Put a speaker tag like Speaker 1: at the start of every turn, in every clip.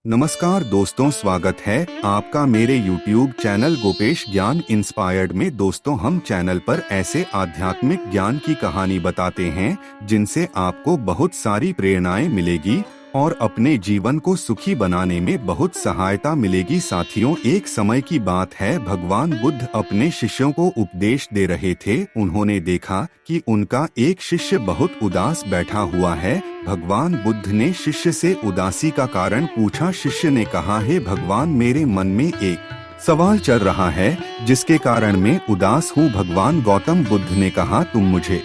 Speaker 1: नमस्कार दोस्तों, स्वागत है आपका मेरे YouTube चैनल गोपेश ज्ञान इंस्पायर्ड में। दोस्तों, हम चैनल पर ऐसे आध्यात्मिक ज्ञान की कहानी बताते हैं जिनसे आपको बहुत सारी प्रेरणाएं मिलेगी और अपने जीवन को सुखी बनाने में बहुत सहायता मिलेगी। साथियों, एक समय की बात है, भगवान बुद्ध अपने शिष्यों को उपदेश दे रहे थे। उन्होंने देखा कि उनका एक शिष्य बहुत उदास बैठा हुआ है। भगवान बुद्ध ने शिष्य से उदासी का कारण पूछा। शिष्य ने कहा, हे भगवान, मेरे मन में एक सवाल चल रहा है जिसके कारण मैं उदास हूँ। भगवान गौतम बुद्ध ने कहा, तुम मुझे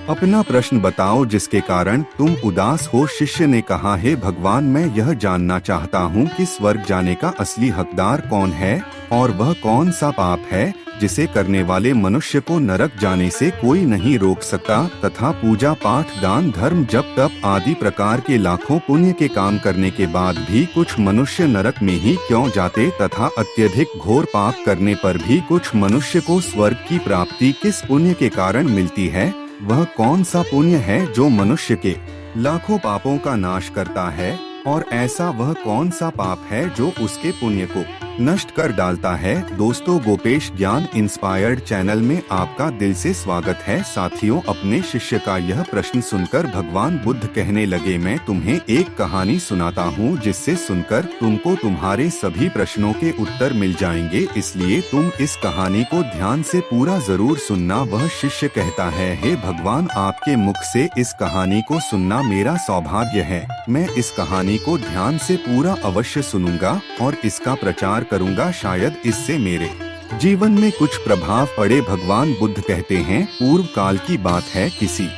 Speaker 1: अपना प्रश्न बताओ जिसके कारण तुम उदास हो। शिष्य ने कहा, हे भगवान, मैं यह जानना चाहता हूँ कि स्वर्ग जाने का असली हकदार कौन है और वह कौन सा पाप है जिसे करने वाले मनुष्य को नरक जाने से कोई नहीं रोक सकता, तथा पूजा पाठ दान धर्म जप तप आदि प्रकार के लाखों पुण्य के काम करने के बाद भी कुछ मनुष्य नरक में ही क्यों जाते, तथा अत्यधिक घोर पाप करने पर भी कुछ मनुष्य को स्वर्ग की प्राप्ति किस पुण्य के कारण मिलती है। वह कौन सा पुण्य है जो मनुष्य के लाखों पापों का नाश करता है, और ऐसा वह कौन सा पाप है जो उसके पुण्य को नष्ट कर डालता है। दोस्तों, गोपेश ज्ञान इंस्पायर्ड चैनल में आपका दिल से स्वागत है। साथियों, अपने शिष्य का यह प्रश्न सुनकर भगवान बुद्ध कहने लगे, मैं तुम्हें एक कहानी सुनाता हूँ जिससे सुनकर तुमको तुम्हारे सभी प्रश्नों के उत्तर मिल जाएंगे, इसलिए तुम इस कहानी को ध्यान से पूरा जरूर सुनना। वह शिष्य कहता है, हे भगवान, आपके मुख से इस कहानी को सुनना मेरा सौभाग्य है। मैं इस कहानी को ध्यान से पूरा अवश्य सुनूंगा और इसका प्रचार करूंगा, शायद इससे मेरे जीवन में कुछ प्रभाव पड़े। भगवान बुद्ध कहते हैं, पूर्व काल की बात है, किसी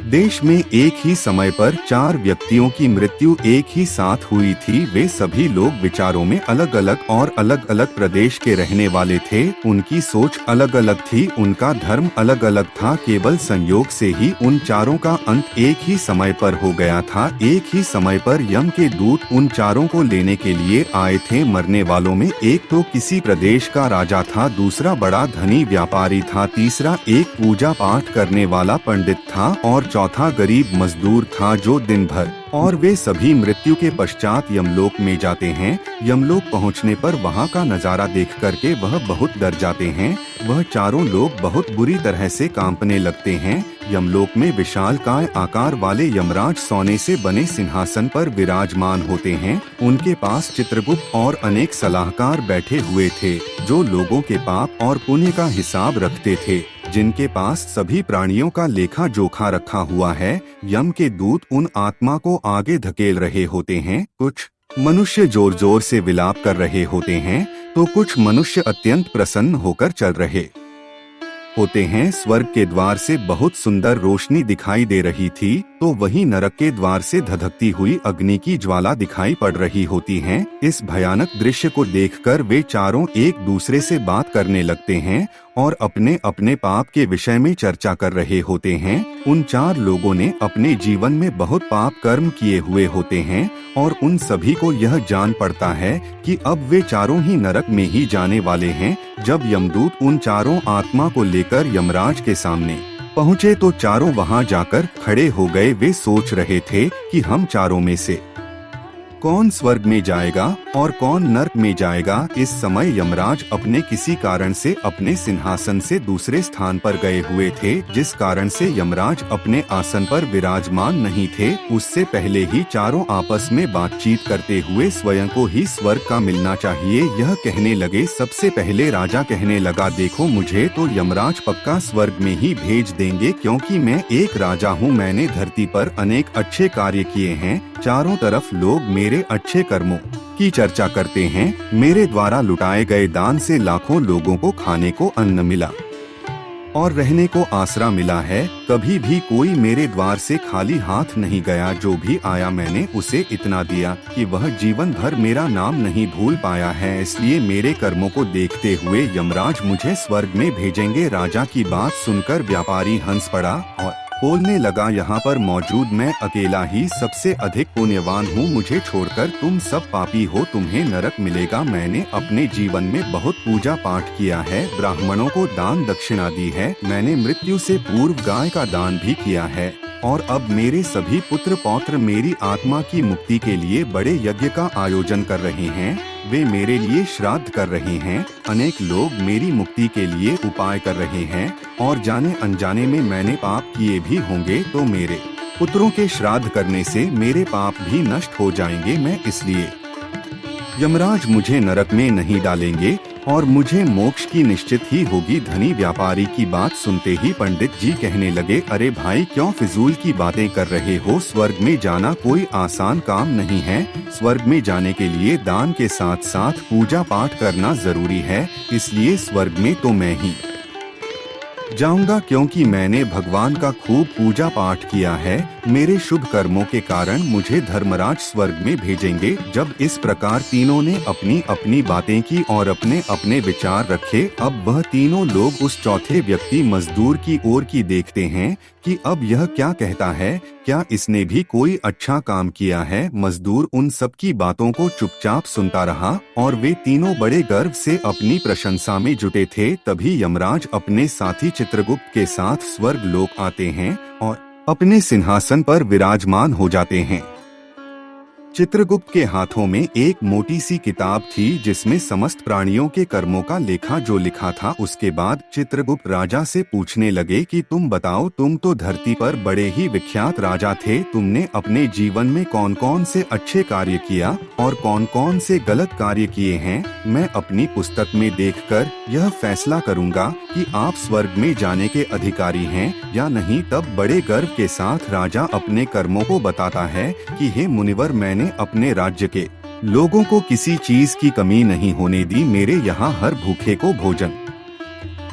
Speaker 1: देश में एक ही समय पर 4 व्यक्तियों की मृत्यु एक ही साथ हुई थी। वे सभी लोग विचारों में अलग अलग और अलग अलग प्रदेश के रहने वाले थे। उनकी सोच अलग अलग थी, उनका धर्म अलग अलग था। केवल संयोग से ही उन चारों का अंत एक ही समय पर हो गया था। एक ही समय पर यम के दूत उन चारों को लेने के लिए आए थे। मरने वालों में एक तो किसी प्रदेश का राजा था, दूसरा बड़ा धनी व्यापारी था, तीसरा एक पूजा पाठ करने वाला पंडित था और चौथा गरीब मजदूर था जो दिन भर। और वे सभी मृत्यु के पश्चात यमलोक में जाते हैं। यमलोक पहुंचने पर वहां का नजारा देख करके वह बहुत डर जाते हैं। वह चारों लोग बहुत बुरी तरह से कांपने लगते हैं। यमलोक में विशालकाय आकार वाले यमराज सोने से बने सिंहासन पर विराजमान होते हैं। उनके पास चित्रगुप्त और अनेक सलाहकार बैठे हुए थे जो लोगों के पाप और पुण्य का हिसाब रखते थे, जिनके पास सभी प्राणियों का लेखा जोखा रखा हुआ है। यम के दूत उन आत्मा को आगे धकेल रहे होते हैं। कुछ मनुष्य जोर जोर से विलाप कर रहे होते हैं तो कुछ मनुष्य अत्यंत प्रसन्न होकर चल रहे होते हैं। स्वर्ग के द्वार से बहुत सुंदर रोशनी दिखाई दे रही थी तो वहीं नरक के द्वार से धधकती हुई अग्नि की ज्वाला दिखाई पड़ रही होती है। इस भयानक दृश्य को देखकर वे चारों एक दूसरे से बात करने लगते हैं और अपने अपने पाप के विषय में चर्चा कर रहे होते हैं। उन 4 लोगों ने अपने जीवन में बहुत पाप कर्म किए हुए होते हैं और उन सभी को यह जान पड़ता है कि अब वे चारों ही नरक में ही जाने वाले हैं। जब यमदूत उन चारों आत्मा को लेकर यमराज के सामने पहुँचे तो चारों वहां जाकर खड़े हो गए। वे सोच रहे थे कि हम चारों में से कौन स्वर्ग में जाएगा और कौन नरक में जाएगा। इस समय यमराज अपने किसी कारण से अपने सिंहासन से दूसरे स्थान पर गए हुए थे, जिस कारण से यमराज अपने आसन पर विराजमान नहीं थे। उससे पहले ही चारों आपस में बातचीत करते हुए स्वयं को ही स्वर्ग का मिलना चाहिए यह कहने लगे। सबसे पहले राजा कहने लगा, देखो, मुझे तो यमराज पक्का स्वर्ग में ही भेज देंगे क्योंकि मैं एक राजा हूँ। मैंने धरती पर अनेक अच्छे कार्य किए हैं। चारों तरफ लोग मेरे अच्छे कर्मों की चर्चा करते हैं। मेरे द्वारा लुटाए गए दान से लाखों लोगों को खाने को अन्न मिला और रहने को आसरा मिला है। कभी भी कोई मेरे द्वार से खाली हाथ नहीं गया। जो भी आया मैंने उसे इतना दिया कि वह जीवन भर मेरा नाम नहीं भूल पाया है। इसलिए मेरे कर्मों को देखते हुए यमराज मुझे स्वर्ग में भेजेंगे। राजा की बात सुनकर व्यापारी हंस पड़ा और बोलने लगा, यहाँ पर मौजूद मैं अकेला ही सबसे अधिक पुण्यवान हूँ। मुझे छोड़कर तुम सब पापी हो, तुम्हें नरक मिलेगा। मैंने अपने जीवन में बहुत पूजा पाठ किया है, ब्राह्मणों को दान दक्षिणा दी है, मैंने मृत्यु से पूर्व गाय का दान भी किया है। और अब मेरे सभी पुत्र पौत्र मेरी आत्मा की मुक्ति के लिए बड़े यज्ञ का आयोजन कर रहे हैं। वे मेरे लिए श्राद्ध कर रहे हैं। अनेक लोग मेरी मुक्ति के लिए उपाय कर रहे हैं और जाने अनजाने में मैंने पाप किए भी होंगे तो मेरे पुत्रों के श्राद्ध करने से मेरे पाप भी नष्ट हो जाएंगे। मैं इसलिए यमराज मुझे नरक में नहीं डालेंगे और मुझे मोक्ष की निश्चित ही होगी। धनी व्यापारी की बात सुनते ही पंडित जी कहने लगे, अरे भाई क्यों फिजूल की बातें कर रहे हो? स्वर्ग में जाना कोई आसान काम नहीं है। स्वर्ग में जाने के लिए दान के साथ साथ पूजा पाठ करना जरूरी है। इसलिए स्वर्ग में तो मैं ही जाऊंगा, क्योंकि मैंने भगवान का खूब पूजा पाठ किया है। मेरे शुभ कर्मों के कारण मुझे धर्मराज स्वर्ग में भेजेंगे। जब इस प्रकार तीनों ने अपनी अपनी बातें की और अपने अपने विचार रखे, अब वह तीनों लोग उस चौथे व्यक्ति मजदूर की ओर की देखते हैं कि अब यह क्या कहता है, क्या इसने भी कोई अच्छा काम किया है? मजदूर उन सब की बातों को चुपचाप सुनता रहा और वे तीनों बड़े गर्व से अपनी प्रशंसा में जुटे थे। तभी यमराज अपने साथी चित्रगुप्त के साथ स्वर्ग लोक आते हैं और अपने सिंहासन पर विराजमान हो जाते हैं। चित्रगुप्त के हाथों में एक मोटी सी किताब थी जिसमें समस्त प्राणियों के कर्मों का लेखा जो लिखा था। उसके बाद चित्रगुप्त राजा से पूछने लगे कि तुम बताओ, तुम तो धरती पर बड़े ही विख्यात राजा थे। तुमने अपने जीवन में कौन कौन से अच्छे कार्य किया और कौन कौन से गलत कार्य किए हैं? मैं अपनी पुस्तक में देखकर यह फैसला करूंगा कि आप स्वर्ग में जाने के अधिकारी हैं या नहीं। तब बड़े गर्व के साथ राजा अपने कर्मों को बताता है कि हे मुनिवर, मैंने अपने राज्य के लोगों को किसी चीज की कमी नहीं होने दी। मेरे यहाँ हर भूखे को भोजन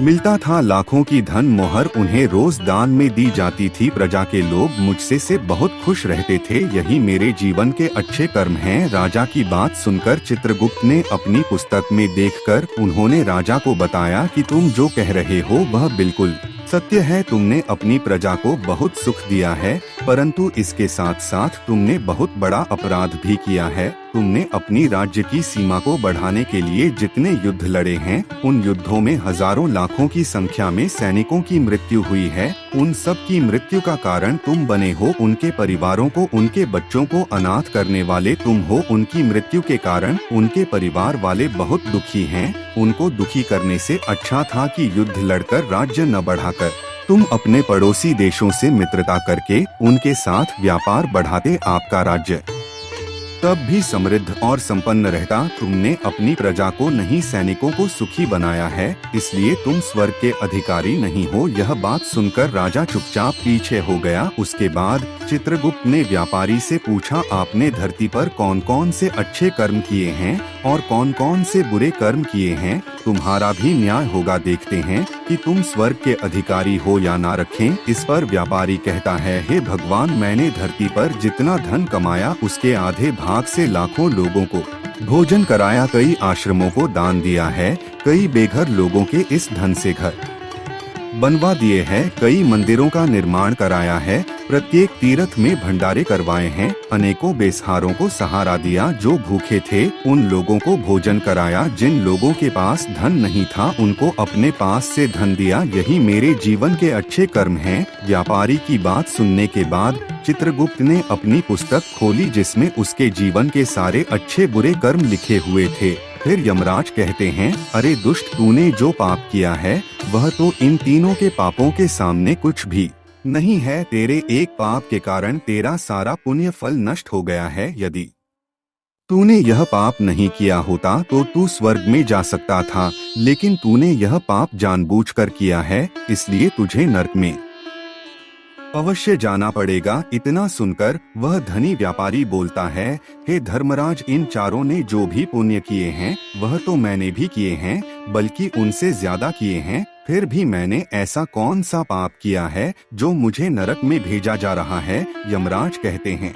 Speaker 1: मिलता था। लाखों की धन मोहर उन्हें रोज दान में दी जाती थी। प्रजा के लोग मुझसे से बहुत खुश रहते थे। यही मेरे जीवन के अच्छे कर्म हैं। राजा की बात सुनकर चित्रगुप्त ने अपनी पुस्तक में देखकर उन्होंने राजा को बताया कि तुम जो कह रहे हो वह बिल्कुल सत्य है। तुमने अपनी प्रजा को बहुत सुख दिया है, परंतु इसके साथ साथ तुमने बहुत बड़ा अपराध भी किया है। तुमने अपनी राज्य की सीमा को बढ़ाने के लिए जितने युद्ध लड़े हैं, उन युद्धों में हजारों लाखों की संख्या में सैनिकों की मृत्यु हुई है। उन सब की मृत्यु का कारण तुम बने हो। उनके परिवारों को, उनके बच्चों को अनाथ करने वाले तुम हो। उनकी मृत्यु के कारण उनके परिवार वाले बहुत दुखी हैं। उनको दुखी करने से अच्छा था कि युद्ध लड़कर राज्य न बढ़ाकर तुम अपने पड़ोसी देशों से मित्रता करके उनके साथ व्यापार बढ़ाते, आपका राज्य तब भी समृद्ध और संपन्न रहता। तुमने अपनी प्रजा को नहीं, सैनिकों को सुखी बनाया है, इसलिए तुम स्वर्ग के अधिकारी नहीं हो। यह बात सुनकर राजा चुपचाप पीछे हो गया। उसके बाद चित्रगुप्त ने व्यापारी से पूछा, आपने धरती पर कौन कौन से अच्छे कर्म किए हैं और कौन कौन से बुरे कर्म किए हैं? तुम्हारा भी न्याय होगा, देखते हैं कि तुम स्वर्ग के अधिकारी हो या ना रखें। इस पर व्यापारी कहता है, हे भगवान, मैंने धरती पर जितना धन कमाया उसके आधे भाग से लाखों लोगों को भोजन कराया, कई आश्रमों को दान दिया है, कई बेघर लोगों के इस धन से घर बनवा दिए हैं, कई मंदिरों का निर्माण कराया है, प्रत्येक तीर्थ में भंडारे करवाए हैं, अनेकों बेसहारों को सहारा दिया, जो भूखे थे उन लोगों को भोजन कराया, जिन लोगों के पास धन नहीं था उनको अपने पास से धन दिया। यही मेरे जीवन के अच्छे कर्म हैं। व्यापारी की बात सुनने के बाद चित्रगुप्त ने अपनी पुस्तक खोली जिसमें उसके जीवन के सारे अच्छे बुरे कर्म लिखे हुए थे। फिर यमराज कहते हैं, अरे दुष्ट, तूने जो पाप किया है वह तो इन तीनों के पापों के सामने कुछ भी नहीं है। तेरे एक पाप के कारण तेरा सारा पुण्य फल नष्ट हो गया है। यदि तूने यह पाप नहीं किया होता तो तू स्वर्ग में जा सकता था, लेकिन तूने यह पाप जानबूझकर किया है, इसलिए तुझे नरक में अवश्य जाना पड़ेगा। इतना सुनकर वह धनी व्यापारी बोलता है, हे धर्मराज, इन चारों ने जो भी पुण्य किए हैं वह तो मैंने भी किए हैं, बल्कि उनसे ज्यादा किए हैं। फिर भी मैंने ऐसा कौन सा पाप किया है जो मुझे नरक में भेजा जा रहा है? यमराज कहते हैं,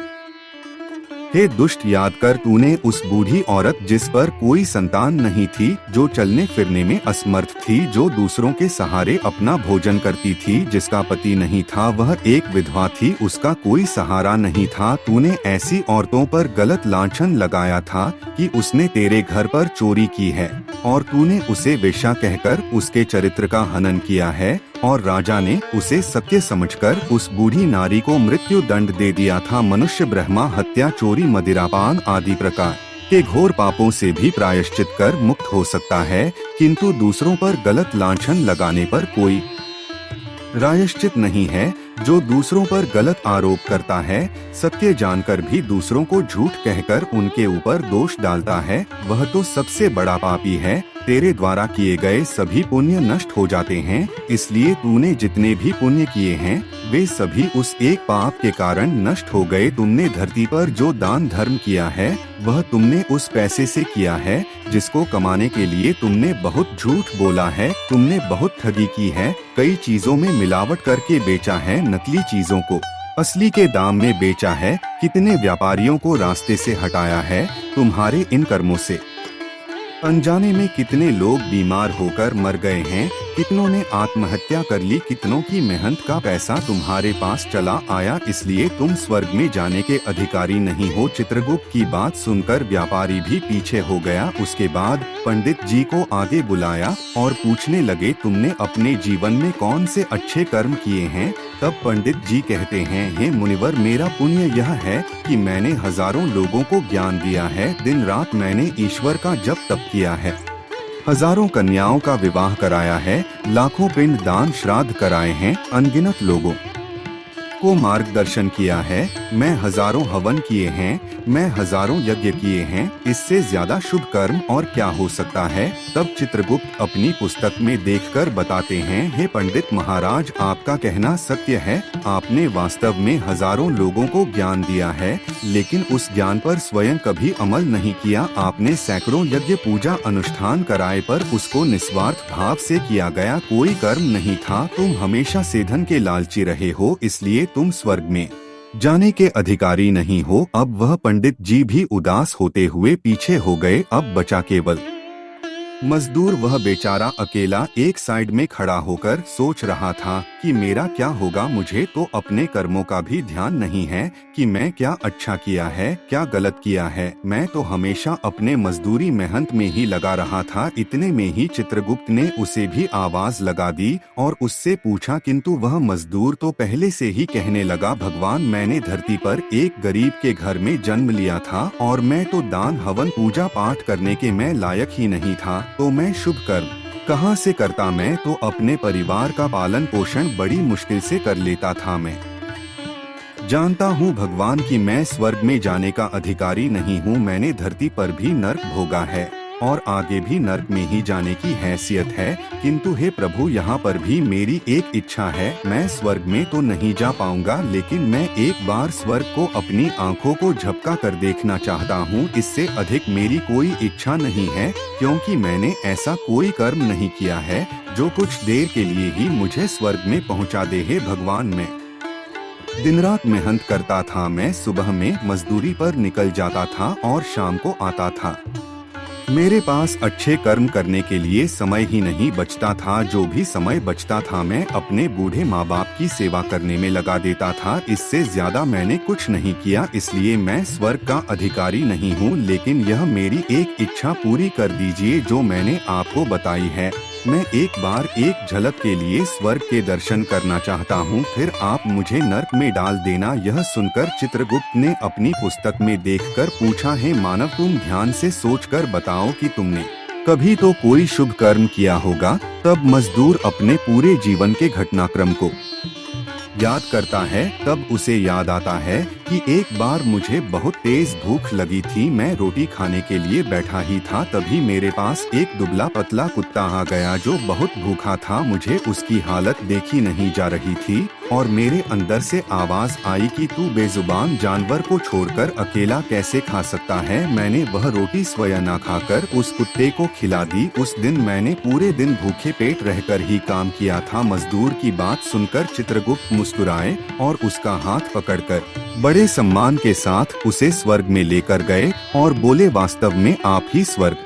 Speaker 1: हे दुष्ट, याद कर, तूने उस बूढ़ी औरत जिस पर कोई संतान नहीं थी, जो चलने फिरने में असमर्थ थी, जो दूसरों के सहारे अपना भोजन करती थी, जिसका पति नहीं था, वह एक विधवा थी, उसका कोई सहारा नहीं था, तूने ऐसी औरतों पर गलत लांछन लगाया था कि उसने तेरे घर पर चोरी की है। और तूने उसे वेश्या कहकर उसके चरित्र का हनन किया है, और राजा ने उसे सत्य समझकर उस बूढ़ी नारी को मृत्यु दंड दे दिया था। मनुष्य ब्रह्मा हत्या, चोरी, मदिरापान आदि प्रकार के घोर पापों से भी प्रायश्चित कर मुक्त हो सकता है, किंतु दूसरों पर गलत लांछन लगाने पर कोई प्रायश्चित नहीं है। जो दूसरों पर गलत आरोप करता है, सत्य जानकर भी दूसरों को झूठ कहकर उनके ऊपर दोष डालता है, वह तो सबसे बड़ा पापी है। तेरे द्वारा किए गए सभी पुण्य नष्ट हो जाते हैं, इसलिए तूने जितने भी पुण्य किए हैं वे सभी उस एक पाप के कारण नष्ट हो गए। तुमने धरती पर जो दान धर्म किया है वह तुमने उस पैसे से किया है जिसको कमाने के लिए तुमने बहुत झूठ बोला है। तुमने बहुत ठगी की है, कई चीजों में मिलावट करके बेचा है, नकली चीजों को असली के दाम में बेचा है, कितने व्यापारियों को रास्ते से हटाया है। तुम्हारे इन कर्मों से अनजाने में कितने लोग बीमार होकर मर गए हैं, कितनों ने आत्महत्या कर ली, कितनों की मेहनत का पैसा तुम्हारे पास चला आया, इसलिए तुम स्वर्ग में जाने के अधिकारी नहीं हो। चित्रगुप्त की बात सुनकर व्यापारी भी पीछे हो गया। उसके बाद पंडित जी को आगे बुलाया और पूछने लगे, तुमने अपने जीवन में कौन से अच्छे कर्म किए हैं? तब पंडित जी कहते हैं, हे मुनिवर, मेरा पुण्य यह है कि मैंने हजारों लोगों को ज्ञान दिया है, दिन रात मैंने ईश्वर का जप तप किया है, हजारों कन्याओं का विवाह कराया है, लाखों पिंड दान श्राद्ध कराए हैं, अनगिनत लोगों को मार्गदर्शन किया है, मैं हजारों हवन किए हैं, मैं हजारों यज्ञ किए हैं, इससे ज्यादा शुभ कर्म और क्या हो सकता है? तब चित्रगुप्त अपनी पुस्तक में देखकर बताते हैं, हे पंडित महाराज, आपका कहना सत्य है, आपने वास्तव में हजारों लोगों को ज्ञान दिया है, लेकिन उस ज्ञान पर स्वयं कभी अमल नहीं किया। आपने सैकड़ों यज्ञ पूजा अनुष्ठान कराए पर उसको निस्वार्थ भाव से किया गया कोई कर्म नहीं था। तुम हमेशा से धन के लालची रहे हो, इसलिए तुम स्वर्ग में जाने के अधिकारी नहीं हो। अब वह पंडित जी भी उदास होते हुए पीछे हो गए। अब बचा केवल मजदूर। वह बेचारा अकेला एक साइड में खड़ा होकर सोच रहा था कि मेरा क्या होगा, मुझे तो अपने कर्मों का भी ध्यान नहीं है कि मैं क्या अच्छा किया है, क्या गलत किया है। मैं तो हमेशा अपने मजदूरी मेहनत में ही लगा रहा था। इतने में ही चित्रगुप्त ने उसे भी आवाज लगा दी और उससे पूछा, किंतु वह मजदूर तो पहले से ही कहने लगा, भगवान, मैंने धरती पर एक गरीब के घर में जन्म लिया था और मैं तो दान हवन पूजा पाठ करने के मैं लायक ही नहीं था, तो मैं शुभ कर्म कहाँ से करता? मैं तो अपने परिवार का पालन पोषण बड़ी मुश्किल से कर लेता था। मैं जानता हूँ भगवान कि मैं स्वर्ग में जाने का अधिकारी नहीं हूँ। मैंने धरती पर भी नर्क भोगा है और आगे भी नर्क में ही जाने की हैसियत है, किंतु हे प्रभु, यहाँ पर भी मेरी एक इच्छा है। मैं स्वर्ग में तो नहीं जा पाऊंगा, लेकिन मैं एक बार स्वर्ग को अपनी आंखों को झपका कर देखना चाहता हूँ। इससे अधिक मेरी कोई इच्छा नहीं है, क्योंकि मैंने ऐसा कोई कर्म नहीं किया है जो कुछ देर के लिए ही मुझे स्वर्ग में पहुँचा दे। हे भगवान, मैं दिन रात मेहनत करता था। मैं सुबह में मजदूरी पर निकल जाता था और शाम को आता था। मेरे पास अच्छे कर्म करने के लिए समय ही नहीं बचता था। जो भी समय बचता था मैं अपने बूढ़े माँ बाप की सेवा करने में लगा देता था। इससे ज्यादा मैंने कुछ नहीं किया, इसलिए मैं स्वर्ग का अधिकारी नहीं हूँ। लेकिन यह मेरी एक इच्छा पूरी कर दीजिए जो मैंने आपको बताई है। मैं एक बार एक झलक के लिए स्वर्ग के दर्शन करना चाहता हूँ, फिर आप मुझे नर्क में डाल देना। यह सुनकर चित्रगुप्त ने अपनी पुस्तक में देखकर पूछा, हे मानव, तुम ध्यान से सोचकर बताओ कि तुमने कभी तो कोई शुभ कर्म किया होगा। तब मजदूर अपने पूरे जीवन के घटनाक्रम को याद करता है। तब उसे याद आता है कि एक बार मुझे बहुत तेज भूख लगी थी। मैं रोटी खाने के लिए बैठा ही था, तभी मेरे पास एक दुबला पतला कुत्ता आ गया जो बहुत भूखा था। मुझे उसकी हालत देखी नहीं जा रही थी और मेरे अंदर से आवाज आई कि तू बेजुबान जानवर को छोड़कर अकेला कैसे खा सकता है। मैंने वह रोटी स्वयं न खाकर उस कुत्ते को खिला दी। उस दिन मैंने पूरे दिन भूखे पेट रहकर ही काम किया था। मजदूर की बात सुनकर चित्रगुप्त मुस्कुराए और उसका हाथ पकड़कर बड़े सम्मान के साथ उसे स्वर्ग में लेकर गए और बोले, वास्तव में आप ही स्वर्ग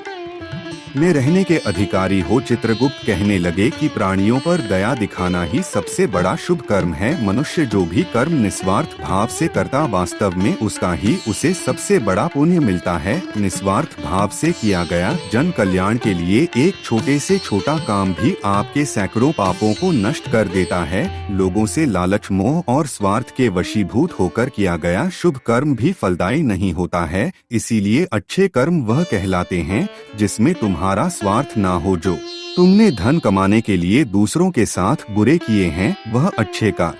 Speaker 1: में रहने के अधिकारी हो। चित्रगुप्त कहने लगे कि प्राणियों पर दया दिखाना ही सबसे बड़ा शुभ कर्म है। मनुष्य जो भी कर्म निस्वार्थ भाव से करता, वास्तव में उसका ही उसे सबसे बड़ा पुण्य मिलता है। निस्वार्थ भाव से किया गया जन कल्याण के लिए एक छोटे से छोटा काम भी आपके सैकड़ों पापों को नष्ट कर देता है। लोगों से लालच, मोह और स्वार्थ के वशीभूत होकर किया गया शुभ कर्म भी फलदायी नहीं होता है। इसीलिए अच्छे कर्म वह कहलाते हैं जिसमें तुम्हारा स्वार्थ ना हो। जो तुमने धन कमाने के लिए दूसरों के साथ बुरे किए हैं, वह अच्छे का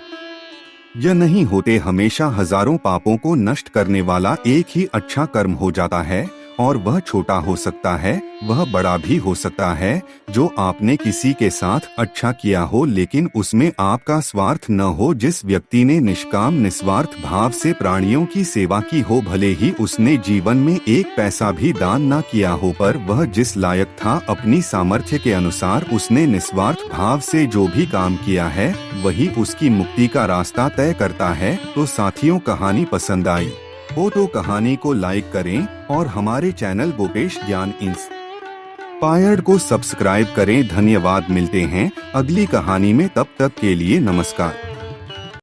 Speaker 1: यह नहीं होते। हमेशा हजारों पापों को नष्ट करने वाला एक ही अच्छा कर्म हो जाता है, और वह छोटा हो सकता है, वह बड़ा भी हो सकता है। जो आपने किसी के साथ अच्छा किया हो लेकिन उसमें आपका स्वार्थ न हो। जिस व्यक्ति ने निष्काम निस्वार्थ भाव से प्राणियों की सेवा की हो, भले ही उसने जीवन में एक पैसा भी दान न किया हो, पर वह जिस लायक था अपनी सामर्थ्य के अनुसार उसने निस्वार्थ भाव से जो भी काम किया है, वही उसकी मुक्ति का रास्ता तय करता है। तो साथियों, कहानी पसंद आई हो तो कहानी को लाइक करें और हमारे चैनल गोपेश ज्ञान इंस्पायर्ड को सब्सक्राइब करें। धन्यवाद। मिलते हैं अगली कहानी में, तब तक के लिए नमस्कार।